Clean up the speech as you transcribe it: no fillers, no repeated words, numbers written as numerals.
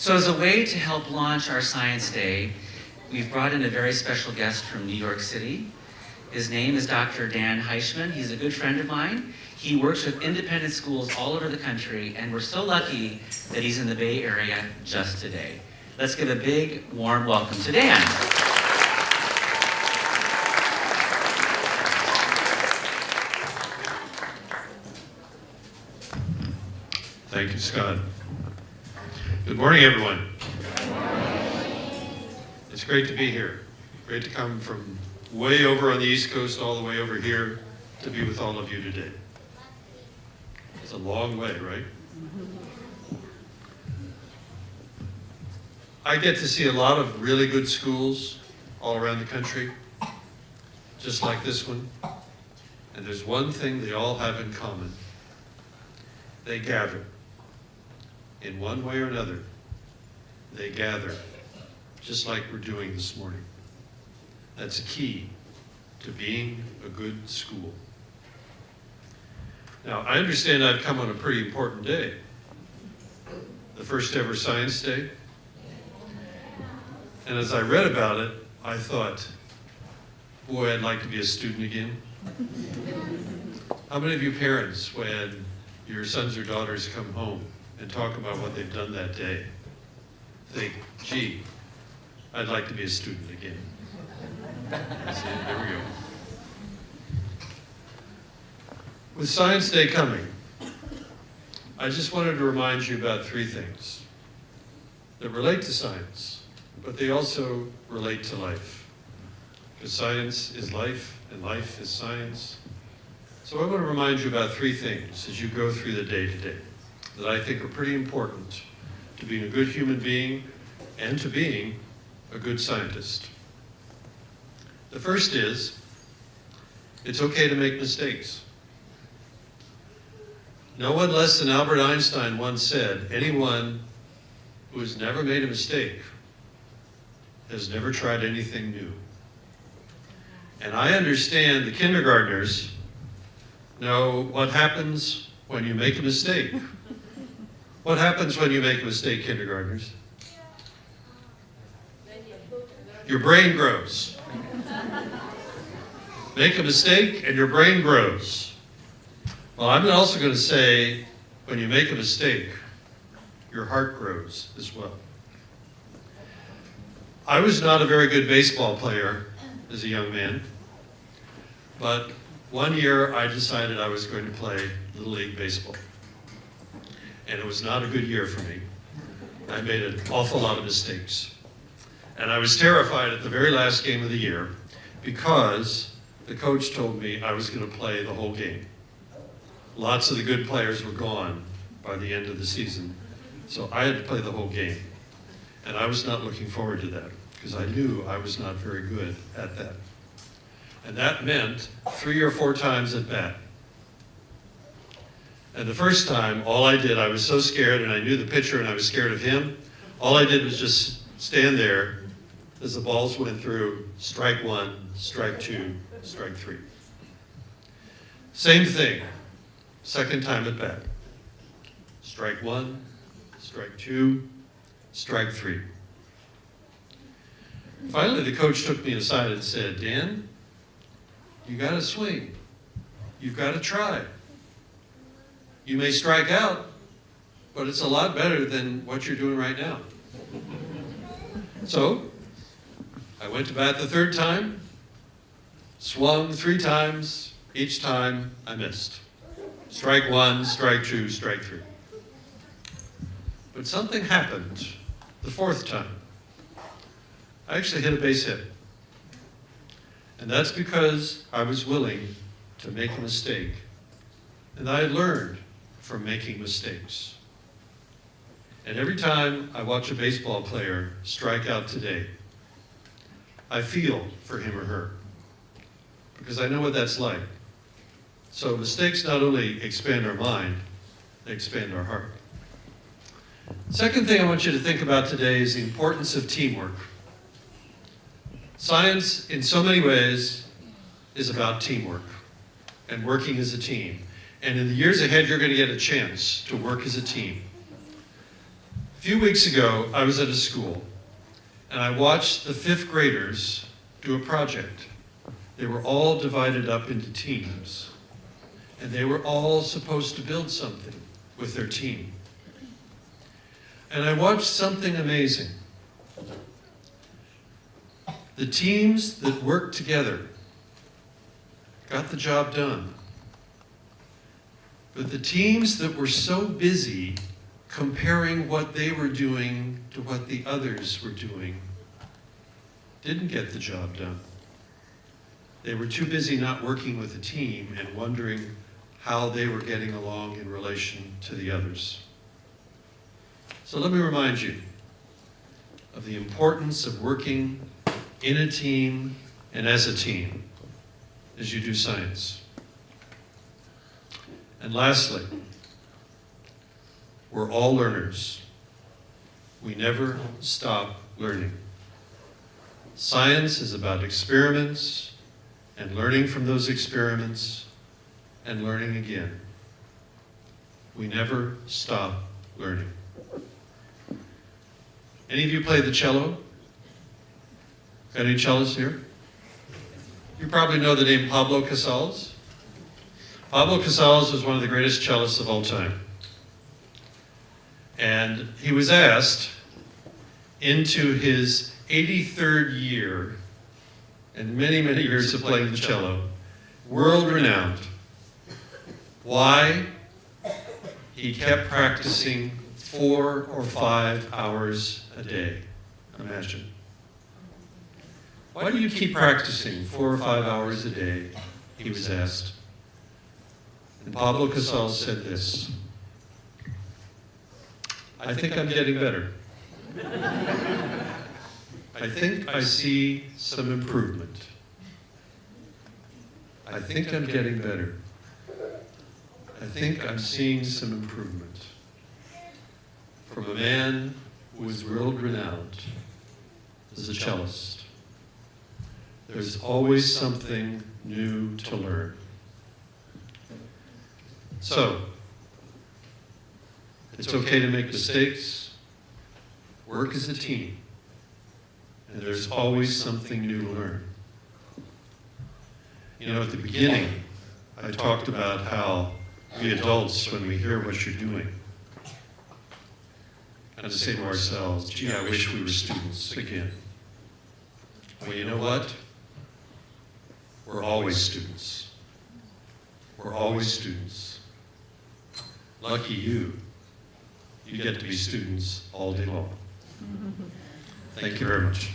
So as a way to help launch our Science Day, we've brought in a very special guest from New York City. His name is Dr. Dan Heischman. He's a good friend of mine. He works with independent schools all over the country, and we're so lucky that he's in the Bay Area just today. Let's give a big, warm welcome to Dan. Thank you, Scott. Good morning, everyone. It's great to be here. Great to come from way over on the East Coast all the way over here to be with all of you today. It's a long way, right? I get to see a lot of really good schools all around the country, just like this one. And there's one thing they all have in common. They gather. In one way or another, they gather, just like we're doing this morning. That's a key to being a good school. Now, I understand I've come on a pretty important day, the first ever Science Day. And as I read about it, I thought, boy, I'd like to be a student again. How many of you parents, when your sons or daughters come home and talk about what they've done that day, think, gee, I'd like to be a student again? That's it, there we go. With Science Day coming, I just wanted to remind you about three things that relate to science, but they also relate to life. Because science is life, and life is science. So I want to remind you about three things as you go through the day today that I think are pretty important to being a good human being and to being a good scientist. The first is, it's okay to make mistakes. No one less than Albert Einstein once said, anyone who has never made a mistake has never tried anything new. And I understand the kindergartners know what happens when you make a mistake. What happens when you make a mistake, kindergartners? Your brain grows. Make a mistake and your brain grows. Well, I'm also going to say, when you make a mistake, your heart grows as well. I was not a very good baseball player as a young man, but one year I decided I was going to play Little League Baseball. And it was not a good year for me. I made an awful lot of mistakes. And I was terrified at the very last game of the year because the coach told me I was going to play the whole game. Lots of the good players were gone by the end of the season, so I had to play the whole game. And I was not looking forward to that because I knew I was not very good at that. And that meant 3 or 4 times at bat. And the first time, all I did, I was so scared, and I knew the pitcher and I was scared of him. All I did was just stand there as the balls went through, strike 1, strike 2, strike 3. Same thing, second time at bat. Strike 1, strike 2, strike 3. Finally, the coach took me aside and said, Dan, you got to swing. You've got to try. You may strike out, but it's a lot better than what you're doing right now. So, I went to bat the third time, swung 3 times, each time I missed. Strike 1, strike 2, strike 3. But something happened the 4th time. I actually hit a base hit. And that's because I was willing to make a mistake. And I learned from making mistakes. And every time I watch a baseball player strike out today, I feel for him or her because I know what that's like. So mistakes not only expand our mind, they expand our heart. Second thing I want you to think about today is the importance of teamwork. Science, in so many ways, is about teamwork and working as a team. And in the years ahead, you're going to get a chance to work as a team. A few weeks ago, I was at a school, and I watched the 5th graders do a project. They were all divided up into teams, and they were all supposed to build something with their team. And I watched something amazing. The teams that worked together got the job done. But the teams that were so busy comparing what they were doing to what the others were doing didn't get the job done. They were too busy not working with the team and wondering how they were getting along in relation to the others. So let me remind you of the importance of working in a team and as a team as you do science. And lastly, we're all learners. We never stop learning. Science is about experiments and learning from those experiments and learning again. We never stop learning. Any of you play the cello? Got any cellists here? You probably know the name Pablo Casals. Pablo Casals was one of the greatest cellists of all time. And he was asked into his 83rd year and many, many years of playing the cello, world-renowned, why he kept practicing 4 or 5 hours a day. Imagine. Why do you keep practicing 4 or 5 hours a day? He was asked. And Pablo Casals said this: I think I'm getting better. I think I see some improvement. I think I'm getting better. I think I'm seeing some improvement. From a man who was world-renowned as a cellist. There's always something new to learn. So, it's okay to make mistakes. Work as a team. And there's always something new to learn. You know, at the beginning, I talked about how we adults, when we hear what you're doing, kind of say to ourselves, gee, I wish we were students again. Well, you know what? We're always students. We're always students. Lucky you. You get to be students all day long. Thank you very much.